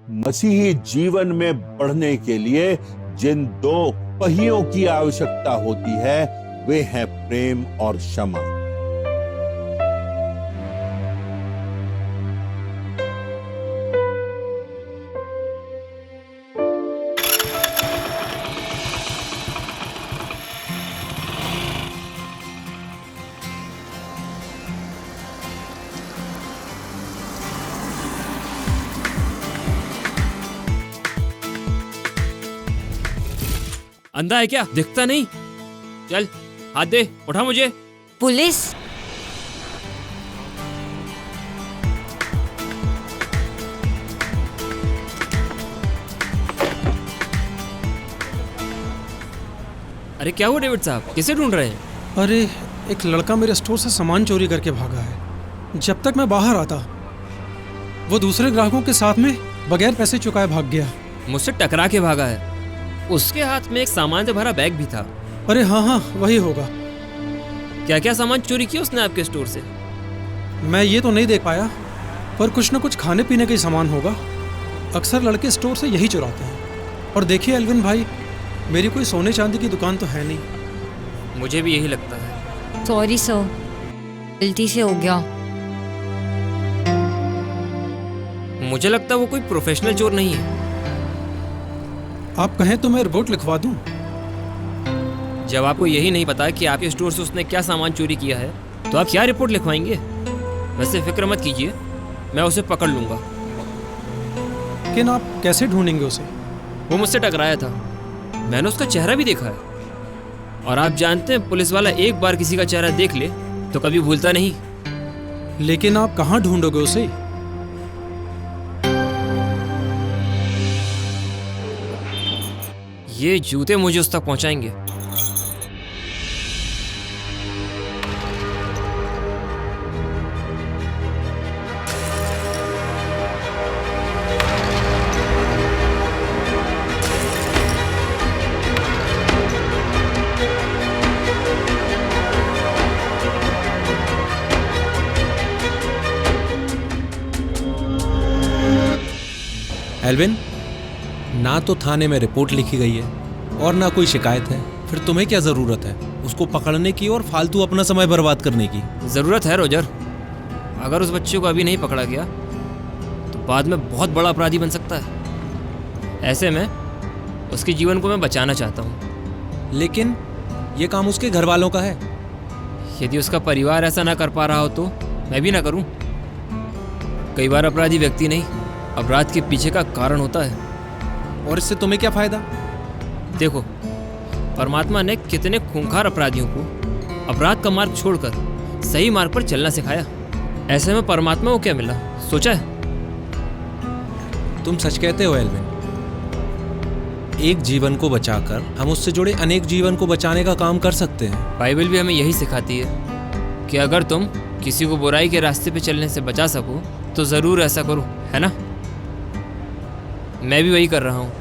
मसीही जीवन में बढ़ने के लिए जिन दो पहियों की आवश्यकता होती है वे हैं प्रेम और क्षमा। अंधा है क्या? दिखता नहीं? चल हाथ दे, उठा मुझे। पुलिस? अरे क्या हुआ डेविड साहब, किसे ढूंढ रहे हैं? अरे एक लड़का मेरे स्टोर से सामान चोरी करके भागा है। जब तक मैं बाहर आता वो दूसरे ग्राहकों के साथ में बगैर पैसे चुकाए भाग गया। मुझसे टकरा के भागा है। उसके हाथ में एक सामान से भरा बैग भी था। अरे हाँ वही होगा। क्या क्या सामान चोरी किया उसने आपके स्टोर से? मैं ये तो नहीं देख पाया, पर कुछ न कुछ खाने पीने का ही सामान होगा। अक्सर लड़के स्टोर से यही चुराते हैं। और देखिए एल्विन भाई, मेरी कोई सोने चांदी की दुकान तो है नहीं। मुझे भी यही लगता है। सॉरी सर, गलती से हो गया। मुझे लगता है वो कोई प्रोफेशनल चोर नहीं है। आप कहें तो मैं रिपोर्ट लिखवा दूं? जब आपको यही नहीं पता कि आपके स्टोर से उसने क्या सामान चोरी किया है तो आप क्या रिपोर्ट लिखवाएंगे? वैसे फिक्र मत कीजिए, मैं उसे पकड़ लूंगा। लेकिन आप कैसे ढूंढेंगे उसे? वो मुझसे टकराया था, मैंने उसका चेहरा भी देखा है। और आप जानते हैं पुलिस वाला एक बार किसी का चेहरा देख ले तो कभी भूलता नहीं। लेकिन आप कहाँ ढूंढोगे उसे? ये जूते मुझे उस तक पहुंचाएंगे। एल्विन, ना तो थाने में रिपोर्ट लिखी गई है और ना कोई शिकायत है, फिर तुम्हें क्या जरूरत है उसको पकड़ने की और फालतू अपना समय बर्बाद करने की? जरूरत है रोजर। अगर उस बच्चे को अभी नहीं पकड़ा गया तो बाद में बहुत बड़ा अपराधी बन सकता है। ऐसे में उसके जीवन को मैं बचाना चाहता हूँ। लेकिन ये काम उसके घर वालों का है। यदि उसका परिवार ऐसा ना कर पा रहा हो तो मैं भी ना करूँ। कई बार अपराधी व्यक्ति नहीं, अपराध के पीछे का कारण होता है। और इससे तुम्हें क्या फायदा? देखो, परमात्मा ने कितने खूंखार अपराधियों को अपराध का मार्ग छोड़कर सही मार्ग पर चलना सिखाया। ऐसे में परमात्मा को क्या मिला, सोचा है? तुम सच कहते हो एल्विन। एक जीवन को बचाकर हम उससे जुड़े अनेक जीवन को बचाने का काम कर सकते हैं। बाइबल भी हमें यही सिखाती है कि अगर तुम किसी को बुराई के रास्ते पे चलने से बचा सको तो जरूर ऐसा करो, है ना? मैं भी वही कर रहा हूँ।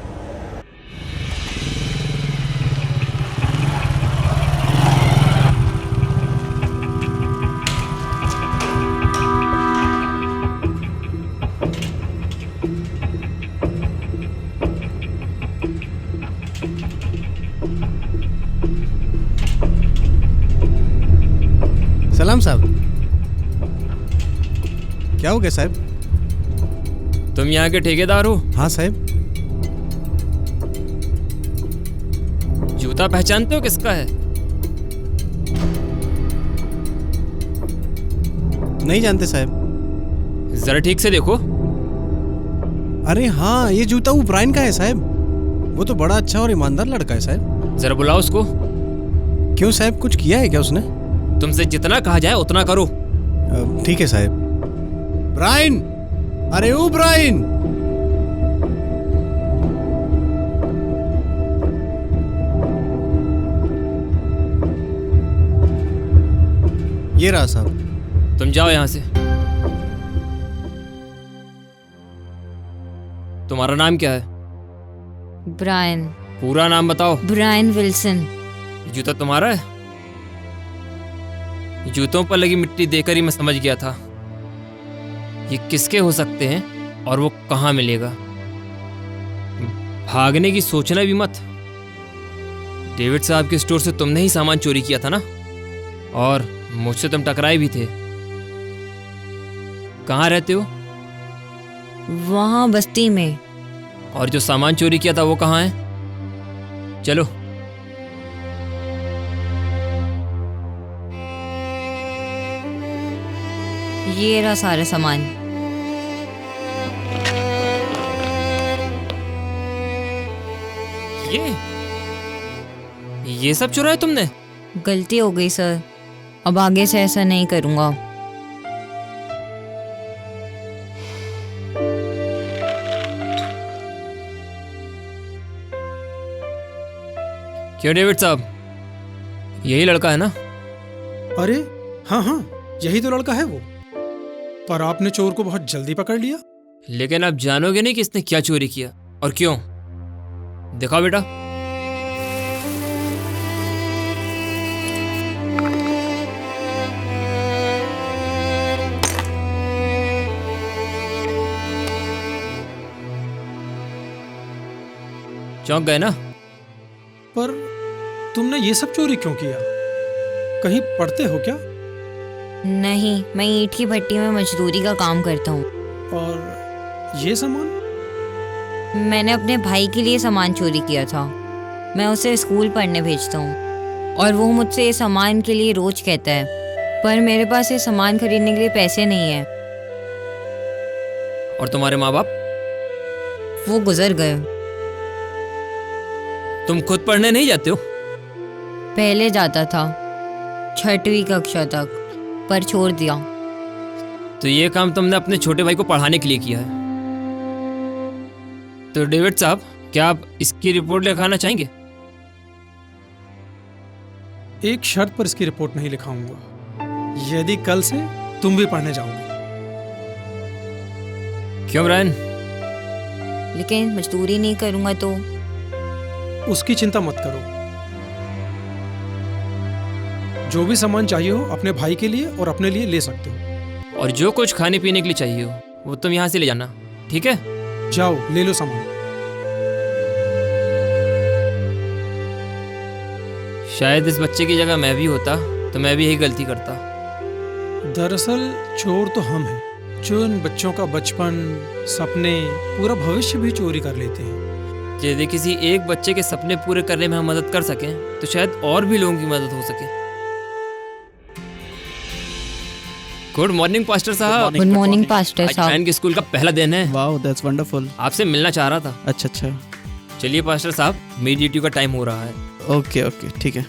सलाम साहब। क्या हो गया साहब? तुम यहाँ के ठेकेदार हो? हाँ साहब। जूता पहचानते हो किसका है? नहीं जानते साहब। जरा ठीक से देखो। अरे हाँ, ये जूता वो ब्रायन का है साहब। वो तो बड़ा अच्छा और ईमानदार लड़का है साहब। जरा बुलाओ उसको। क्यों साहब, कुछ किया है क्या उसने? तुमसे जितना कहा जाए उतना करो। ठीक है साहब। ब्रायन, अरे ओ ब्रायन। ये रहा साहब। तुम जाओ यहाँ से। तुम्हारा नाम क्या है? ब्रायन। पूरा नाम बताओ। Brian Wilson. जूता तुम्हारा है? जूतों पर लगी मिट्टी देखकर ही मैं समझ गया था ये किसके हो सकते हैं और वो कहाँ मिलेगा। भागने की सोचना भी मत। डेविड साहब के स्टोर से तुमने ही सामान चोरी किया था ना, और मुझसे तुम टकराए भी थे। कहाँ रहते हो? वहाँ बस्ती में। और जो सामान चोरी किया था वो कहाँ है? चलो। ये रहा सारा सामान। ये सब चुराया तुमने? गलती हो गई सर, अब आगे से ऐसा नहीं करूँगा। क्यों डेविड साहब, यही लड़का है ना? अरे हाँ हाँ, यही तो लड़का है वो। पर आपने चोर को बहुत जल्दी पकड़ लिया। लेकिन आप जानोगे नहीं कि इसने क्या चोरी किया और क्यों। दिखाओ बेटा। चौंक गए ना? पर तुमने ये सब चोरी क्यों किया? कहीं पढ़ते हो क्या? नहीं, मैं ईंट की भट्टी में मजदूरी का काम करता हूँ। और ये सामान? मैंने अपने भाई के लिए सामान चोरी किया था। मैं उसे स्कूल पढ़ने भेजता हूँ और वो मुझसे ये सामान के लिए रोज कहता है, पर मेरे पास ये सामान खरीदने के लिए पैसे नहीं है। और तुम्हारे माँ बाप? वो गुजर गए। तुम खुद पढ़ने नहीं जाते हो? पहले जाता था 6वीं कक्षा तक, पर छोड़ दिया। तो ये काम तुमने अपने छोटे भाई को पढ़ाने के लिए किया है। तो डेविड साहब, क्या आप इसकी रिपोर्ट लिखाना चाहेंगे? एक शर्त पर इसकी रिपोर्ट नहीं लिखाऊंगा, यदि कल से तुम भी पढ़ने जाओगे। क्यों ब्रायन? लेकिन मजदूरी नहीं करूँगा तो? उसकी चिंता मत करो। जो भी सामान चाहिए हो अपने भाई के लिए और अपने लिए ले सकते हो। और जो कुछ खाने पीने के लिए चाहिए हो वो तुम यहाँ से ले जाना, ठीक है? जाओ ले लो सामान। शायद इस बच्चे की जगह मैं भी होता तो मैं भी यही गलती करता। दरअसल चोर तो हम हैं, जो इन बच्चों का बचपन, सपने, पूरा भविष्य भी चोरी कर लेते हैं। यदि किसी एक बच्चे के सपने पूरे करने में हम मदद कर सकें तो शायद और भी लोगों की मदद हो सके। गुड मॉर्निंग पास्टर साहब। गुड मॉर्निंग पास्टर आज साहब। ब्रायन के स्कूल का पहला दिन है। Wow, that's wonderful. आपसे मिलना चाह रहा था। अच्छा अच्छा, चलिए पास्टर साहब, मेरी ड्यूटी का टाइम हो रहा है। ओके ओके, ठीक है।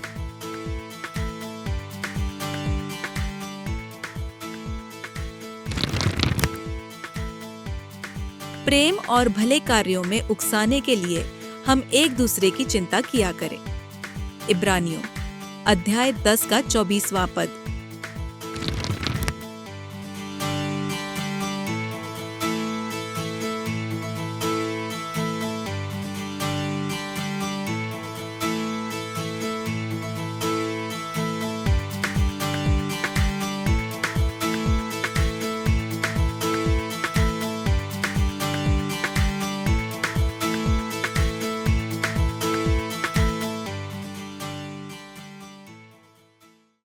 प्रेम और भले कार्यों में उकसाने के लिए हम एक दूसरे की चिंता किया करें। इब्रानियों अध्याय 10 का 24वां पद।